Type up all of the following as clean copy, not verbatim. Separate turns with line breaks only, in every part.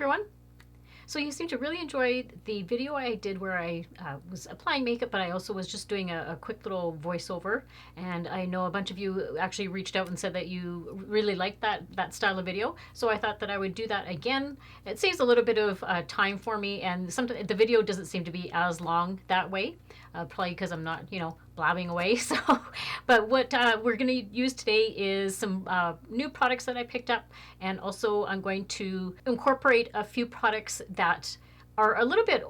everyone. So you seem to really enjoy the video I did where I was applying makeup, but I also was just doing a quick little voiceover. And I know a bunch of you actually reached out and said that you really liked that style of video. So I thought that I would do that again. It saves a little bit of time for me, and sometimes the video doesn't seem to be as long that way. Probably because I'm not, blabbing away. So, but what we're going to use today is some new products that I picked up, and also I'm going to incorporate a few products that are a little bit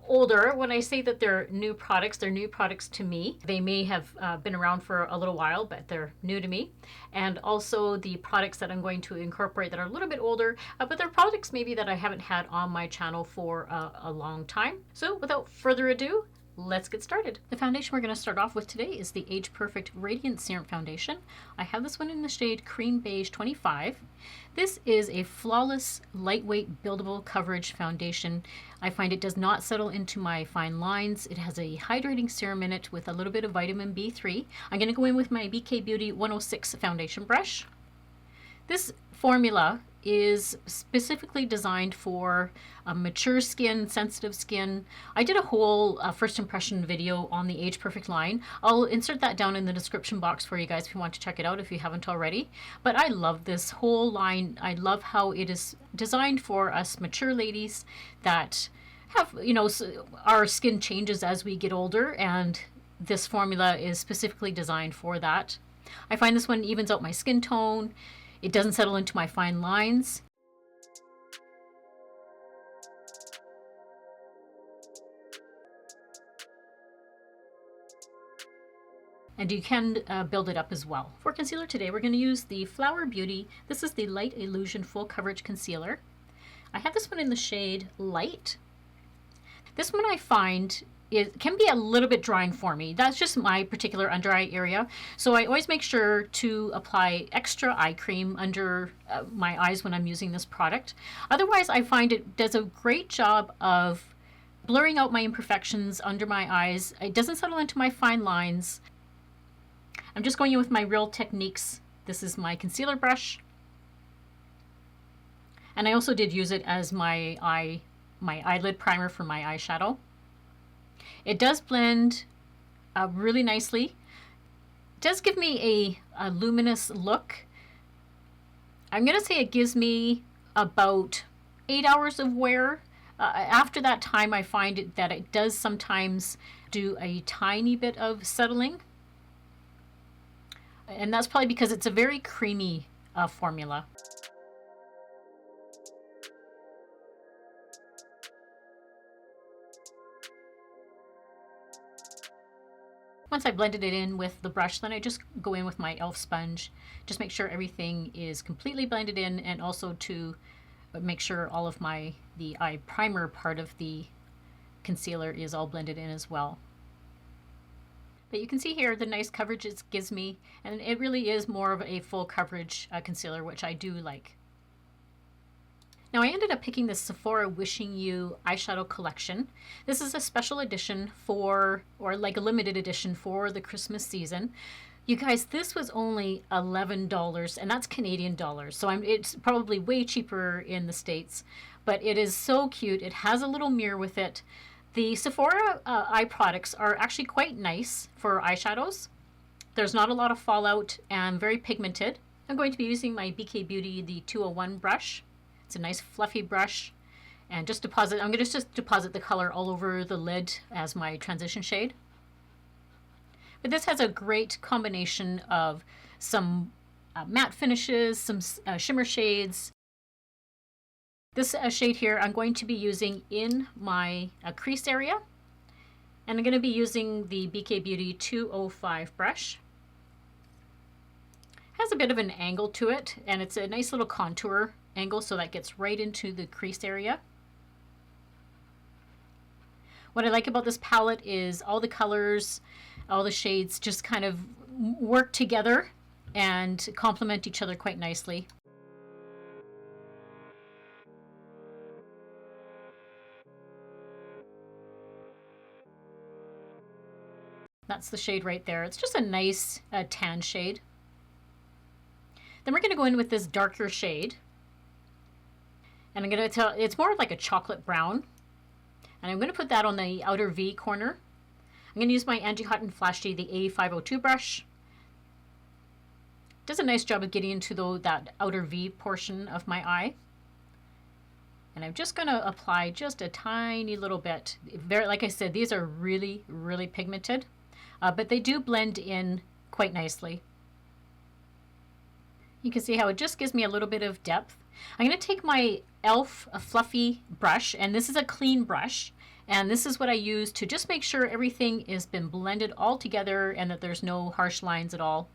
older. When I say that they're new products to me. They may have been around for a little while, but they're new to me. And also the products that I'm going to incorporate that are a little bit older, but they're products maybe that I haven't had on my channel for a long time. So without further ado, let's get started. The foundation we're going to start off with today is the Age Perfect Radiant Serum Foundation. I have this one in the shade Cream Beige 25. This is a flawless, lightweight, buildable coverage foundation. I find it does not settle into my fine lines. It has a hydrating serum in it with a little bit of vitamin B3. I'm going to go in with my BK Beauty 106 foundation brush. This formula is specifically designed for mature skin, sensitive skin. I did a whole first impression video on the Age Perfect line. I'll insert that down in the description box for you guys if you want to check it out if you haven't already. But I love this whole line. I love how it is designed for us mature ladies that have, our skin changes as we get older, and this formula is specifically designed for that. I find this one evens out my skin tone. It doesn't settle into my fine lines. And you can build it up as well. For concealer today, we're going to use the Flower Beauty. This is the Light Illusion Full Coverage Concealer. I have this one in the shade Light. This one I find it can be a little bit drying for me. That's just my particular under eye area. So I always make sure to apply extra eye cream under my eyes when I'm using this product. Otherwise, I find it does a great job of blurring out my imperfections under my eyes. It doesn't settle into my fine lines. I'm just going in with my Real Techniques. This is my concealer brush. And I also did use it as my eyelid primer for my eyeshadow. It does blend really nicely. It does give me a luminous look. I'm going to say it gives me about 8 hours of wear. After that time, I find that it does sometimes do a tiny bit of settling. And that's probably because it's a very creamy formula. Once I blended it in with the brush, then I just go in with my e.l.f. sponge. Just make sure everything is completely blended in, and also to make sure all of the eye primer part of the concealer is all blended in as well. But you can see here the nice coverage it gives me, and it really is more of a full coverage concealer, which I do like. Now I ended up picking this Sephora Wishing You eyeshadow collection. This is a special edition or like a limited edition for the Christmas season. You guys, this was only $11, and that's Canadian dollars. So it's probably way cheaper in the States, but it is so cute. It has a little mirror with it. The Sephora eye products are actually quite nice for eyeshadows. There's not a lot of fallout and very pigmented. I'm going to be using my BK Beauty, the 201 brush. It's a nice fluffy brush, and I'm going to just deposit the color all over the lid as my transition shade. But this has a great combination of some matte finishes, some shimmer shades. This shade here I'm going to be using in my crease area, and I'm going to be using the BK Beauty 205 brush. It has a bit of an angle to it, and it's a nice little contour angle, so that gets right into the crease area. What I like about this palette is all the colors, all the shades just kind of work together and complement each other quite nicely. That's the shade right there. It's just a nice tan shade. Then we're going to go in with this darker shade. And I'm going to tell, it's more like a chocolate brown. And I'm going to put that on the outer V corner. I'm going to use my Angie Hot and Flashy, the A502 brush. Does a nice job of getting into that outer V portion of my eye. And I'm just going to apply just a tiny little bit. Very, like I said, these are really, really pigmented, but they do blend in quite nicely. You can see how it just gives me a little bit of depth. I'm going to take my e.l.f. a fluffy brush, and this is a clean brush, and this is what I use to just make sure everything has been blended all together and that there's no harsh lines at all.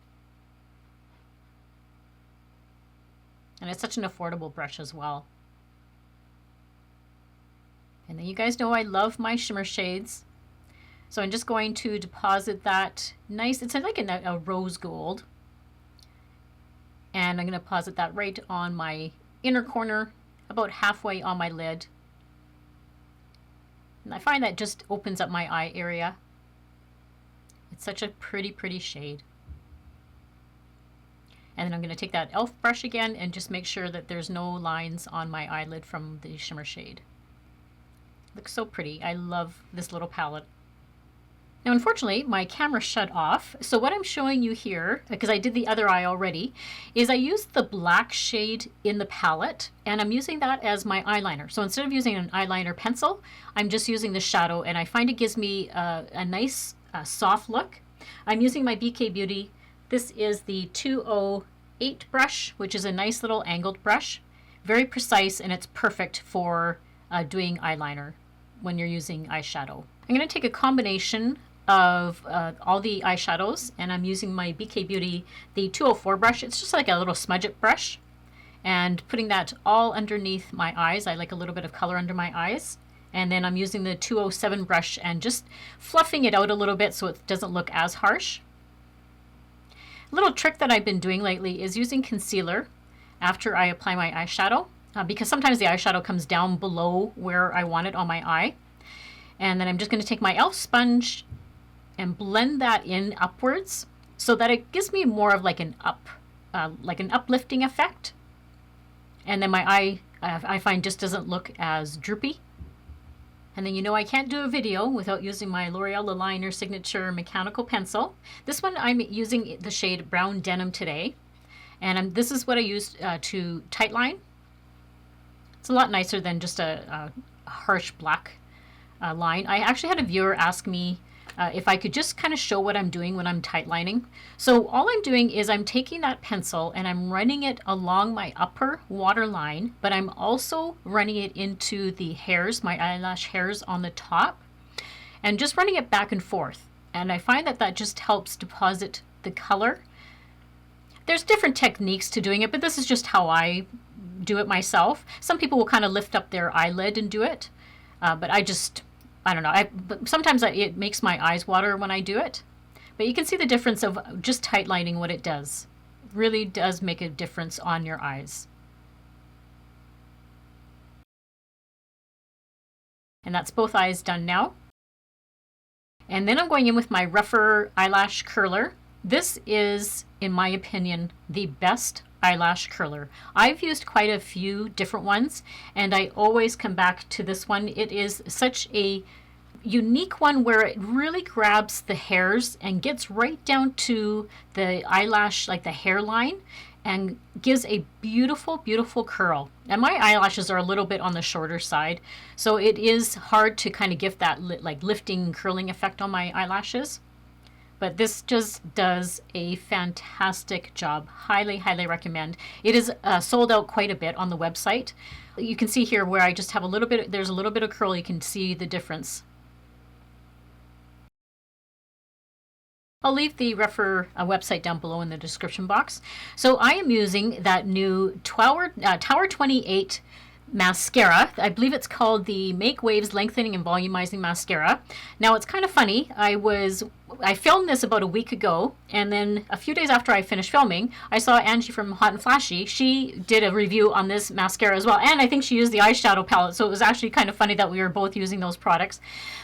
And it's such an affordable brush as well. And then you guys know I love my shimmer shades. So I'm just going to deposit that nice, it's like a rose gold. And I'm going to deposit that right on my inner corner, about halfway on my lid. And I find that just opens up my eye area. It's such a pretty, pretty shade. And then I'm going to take that e.l.f. brush again and just make sure that there's no lines on my eyelid from the shimmer shade. Looks so pretty. I love this little palette. Now, unfortunately, my camera shut off. So what I'm showing you here, because I did the other eye already, is I used the black shade in the palette, and I'm using that as my eyeliner. So instead of using an eyeliner pencil, I'm just using the shadow, and I find it gives me a nice soft look. I'm using my BK Beauty. This is the 208 brush, which is a nice little angled brush. Very precise, and it's perfect for doing eyeliner when you're using eyeshadow. I'm going to take a combination of all the eyeshadows, and I'm using my BK Beauty, the 204 brush. It's just like a little smudge it brush, and putting that all underneath my eyes. I like a little bit of color under my eyes. And then I'm using the 207 brush and just fluffing it out a little bit so it doesn't look as harsh. A little trick that I've been doing lately is using concealer after I apply my eyeshadow, because sometimes the eyeshadow comes down below where I want it on my eye. And then I'm just going to take my e.l.f. sponge and blend that in upwards so that it gives me more of like an uplifting effect. And then my eye, I find, just doesn't look as droopy. And then you know I can't do a video without using my L'Oreal Liner Signature mechanical pencil. This one I'm using the shade Brown Denim today. And this is what I used to tightline. It's a lot nicer than just a harsh black line. I actually had a viewer ask me if I could just kind of show what I'm doing when I'm tightlining. So all I'm doing is I'm taking that pencil and I'm running it along my upper waterline, but I'm also running it into the hairs, my eyelash hairs on the top, and just running it back and forth. And I find that that just helps deposit the color. There's different techniques to doing it, but this is just how I do it myself. Some people will kind of lift up their eyelid and do it, but I don't know. But sometimes it makes my eyes water when I do it. But you can see the difference of just tightlining, what it does. It really does make a difference on your eyes. And that's both eyes done now. And then I'm going in with my Rephr Eyelash Curler. This is, in my opinion, the best eyelash curler. I've used quite a few different ones, and I always come back to this one. It is such a unique one where it really grabs the hairs and gets right down to the eyelash, like the hairline, and gives a beautiful, beautiful curl. And my eyelashes are a little bit on the shorter side, so it is hard to kind of give that like lifting, curling effect on my eyelashes. But this just does a fantastic job. Highly, highly recommend. It is sold out quite a bit on the website. You can see here where I just have a little bit, there's a little bit of curl. You can see the difference. I'll leave the Rephr website down below in the description box. So I am using that new Tower 28 mascara. I believe it's called the Make Waves Lengthening and Volumizing Mascara. Now it's kind of funny. I was I filmed this about a week ago, and then a few days after I finished filming, I saw Angie from Hot and Flashy. She did a review on this mascara as well, and I think she used the eyeshadow palette, so it was actually kind of funny that we were both using those products.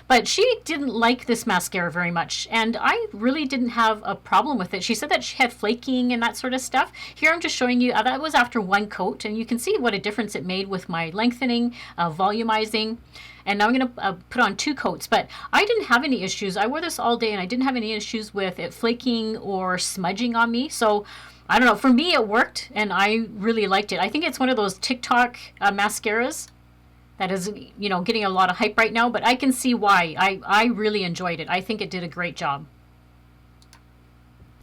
But she didn't like this mascara very much, and I really didn't have a problem with it. She said that she had flaking and that sort of stuff. Here I'm just showing you, that was after one coat, and you can see what a difference it made with my lengthening, volumizing. And now I'm going to put on 2 coats, but I didn't have any issues. I wore this all day and I didn't have any issues with it flaking or smudging on me. So I don't know, for me it worked and I really liked it. I think it's one of those TikTok mascaras that is, you know, getting a lot of hype right now, but I can see why. I really enjoyed it. I think it did a great job.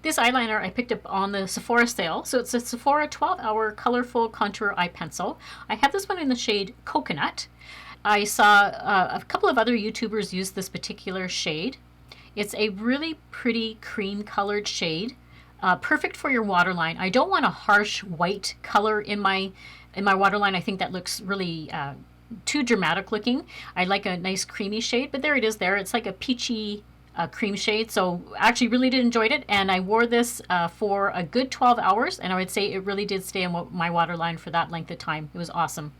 This eyeliner I picked up on the Sephora sale. So it's a Sephora 12-hour colorful contour eye pencil. I have this one in the shade Coconut. I saw a couple of other YouTubers use this particular shade. It's a really pretty cream colored shade, perfect for your waterline. I don't want a harsh white color in my waterline. I think that looks really too dramatic looking. I like a nice creamy shade, but there it is there. It's like a peachy cream shade. So I actually really did enjoy it, and I wore this for a good 12 hours, and I would say it really did stay in my waterline for that length of time. It was awesome.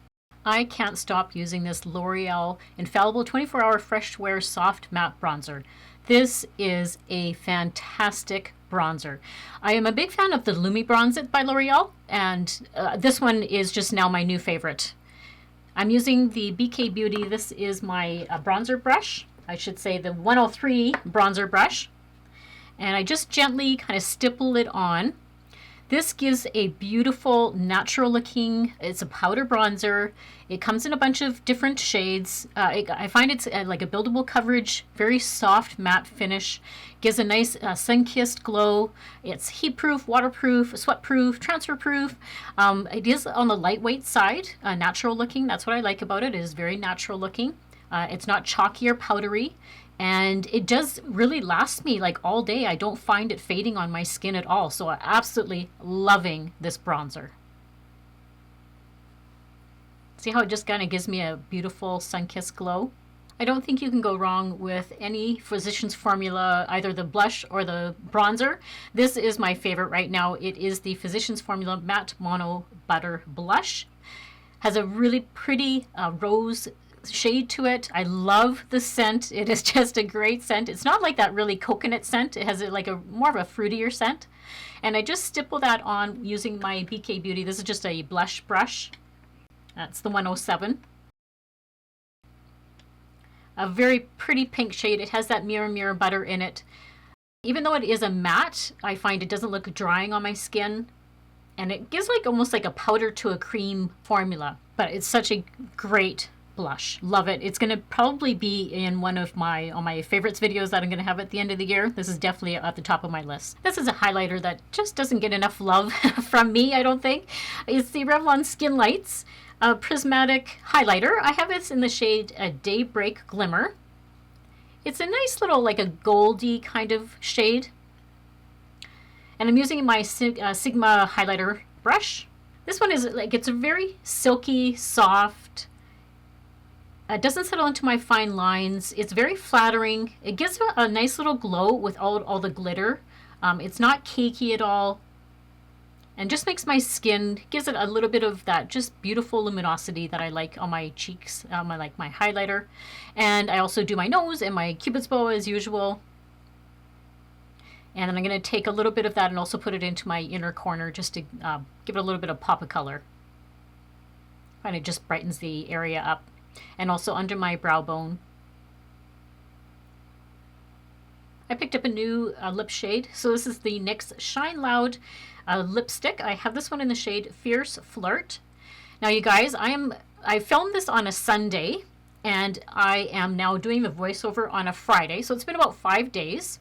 I can't stop using this L'Oreal Infallible 24-Hour Fresh Wear Soft Matte Bronzer. This is a fantastic bronzer. I am a big fan of the Lumi Bronze It by L'Oreal, and this one is just now my new favorite. I'm using the BK Beauty. This is my bronzer brush. I should say the 103 bronzer brush. And I just gently kind of stipple it on. This gives a beautiful natural looking, it's a powder bronzer. It comes in a bunch of different shades. I find it's like a buildable coverage, very soft matte finish. Gives a nice sun-kissed glow. It's heat proof, waterproof, sweat proof, transfer proof. It is on the lightweight side, natural looking. That's what I like about it. It is very natural looking. It's not chalky or powdery. And it does really last me like all day. I don't find it fading on my skin at all. So I'm absolutely loving this bronzer. See how it just kind of gives me a beautiful sun-kissed glow? I don't think you can go wrong with any Physicians Formula, either the blush or the bronzer. This is my favorite right now. It is the Physicians Formula Matte Mono Butter Blush. Has a really pretty rose shade to it. I love the scent. It is just a great scent. It's not like that really coconut scent. It has like a more of a fruitier scent. And I just stipple that on using my BK Beauty. This is just a blush brush. That's the 107. A very pretty pink shade. It has that Mirror Butter in it. Even though it is a matte, I find it doesn't look drying on my skin. And it gives like almost like a powder to a cream formula. But it's such a great blush. Love it. It's going to probably be in one of my favorites videos that I'm going to have at the end of the year. This is definitely at the top of my list. This is a highlighter that just doesn't get enough love from me, I don't think. It's the Revlon Skin Lights Prismatic Highlighter. I have this in the shade Daybreak Glimmer. It's a nice little like a goldy kind of shade. And I'm using my Sigma highlighter brush. This one is like, it's a very silky, soft. It doesn't settle into my fine lines. It's very flattering. It gives a nice little glow with all the glitter. It's not cakey at all. And just makes my skin, gives it a little bit of that just beautiful luminosity that I like on my cheeks. I like my highlighter. And I also do my nose and my Cupid's bow as usual. And then I'm going to take a little bit of that and also put it into my inner corner just to give it a little bit of pop of color. And it just brightens the area up. And also under my brow bone. I picked up a new lip shade. So this is the NYX Shine Loud lipstick. I have this one in the shade Fierce Flirt. Now you guys, I filmed this on a Sunday and I am now doing the voiceover on a Friday. So it's been about 5 days.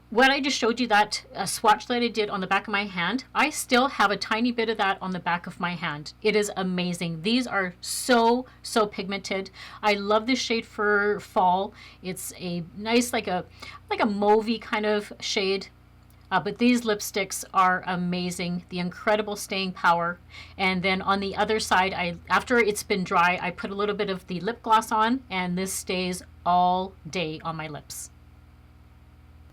What I just showed you, that swatch that I did on the back of my hand, I still have a tiny bit of that on the back of my hand. It is amazing. These are so pigmented. I love this shade for fall. It's a nice like a mauvey kind of shade. But these lipsticks are amazing. The incredible staying power. And then on the other side, after it's been dry, I put a little bit of the lip gloss on, and this stays all day on my lips.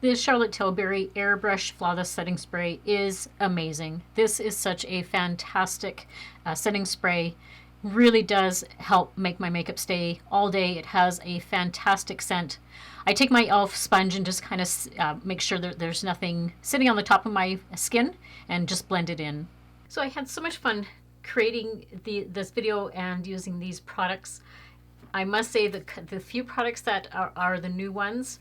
This Charlotte Tilbury Airbrush Flawless Setting Spray is amazing. This is such a fantastic setting spray. Really does help make my makeup stay all day. It has a fantastic scent. I take my e.l.f. sponge and just kind of make sure that there's nothing sitting on the top of my skin and just blend it in. So I had so much fun creating this video and using these products. I must say that the few products that are the new ones,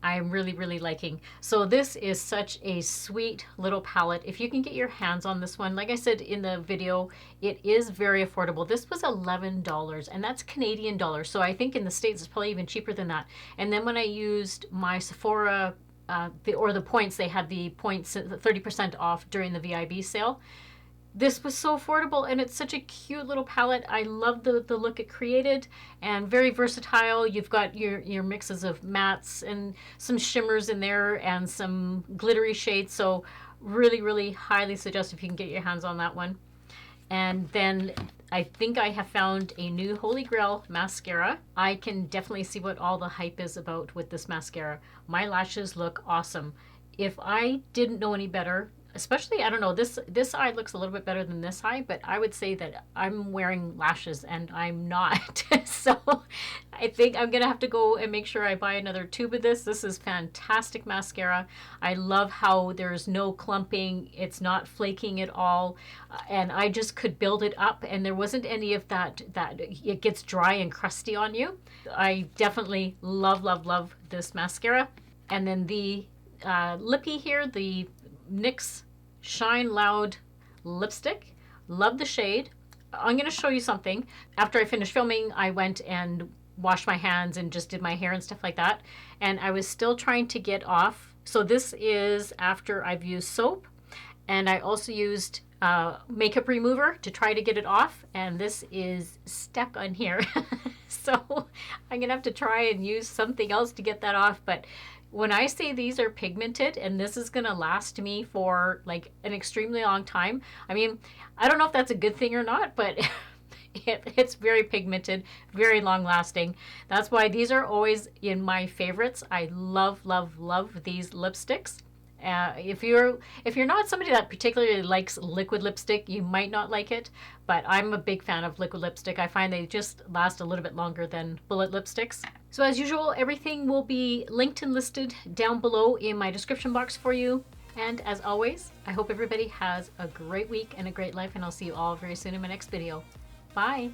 I'm really liking. So this is such a sweet little palette. If you can get your hands on this one, like I said in the video, it is very affordable. This was $11 and that's Canadian dollars. So I think in the States it's probably even cheaper than that. And then when I used my Sephora, the points, they had the points 30% off during the VIB sale. This was so affordable and it's such a cute little palette. I love the look it created and very versatile. You've got your mixes of mattes and some shimmers in there and some glittery shades. So really highly suggest if you can get your hands on that one. And then I think I have found a new Holy Grail mascara. I can definitely see what all the hype is about with this mascara. My lashes look awesome. If I didn't know any better, especially, I don't know, this eye looks a little bit better than this eye, but I would say that I'm wearing lashes and I'm not. So I think I'm going to have to go and make sure I buy another tube of this. This is fantastic mascara. I love how there's no clumping. It's not flaking at all. And I just could build it up and there wasn't any of that it gets dry and crusty on you. I definitely love this mascara. And then the lippy here, the NYX Shine Loud lipstick. Love the shade. I'm going to show you something. After I finished filming, I went and washed my hands and just did my hair and stuff like that. And I was still trying to get off. So this is after I've used soap. And I also used makeup remover to try to get it off. And this is stuck on here. So I'm going to have to try and use something else to get that off. But when I say these are pigmented and this is going to last me for like an extremely long time, I mean, I don't know if that's a good thing or not, but it's very pigmented, very long lasting. That's why these are always in my favorites. I love these lipsticks. If you're not somebody that particularly likes liquid lipstick, you might not like it, but I'm a big fan of liquid lipstick. I find they just last a little bit longer than bullet lipsticks. So as usual, everything will be linked and listed down below in my description box for you. And as always, I hope everybody has a great week and a great life, and I'll see you all very soon in my next video. Bye!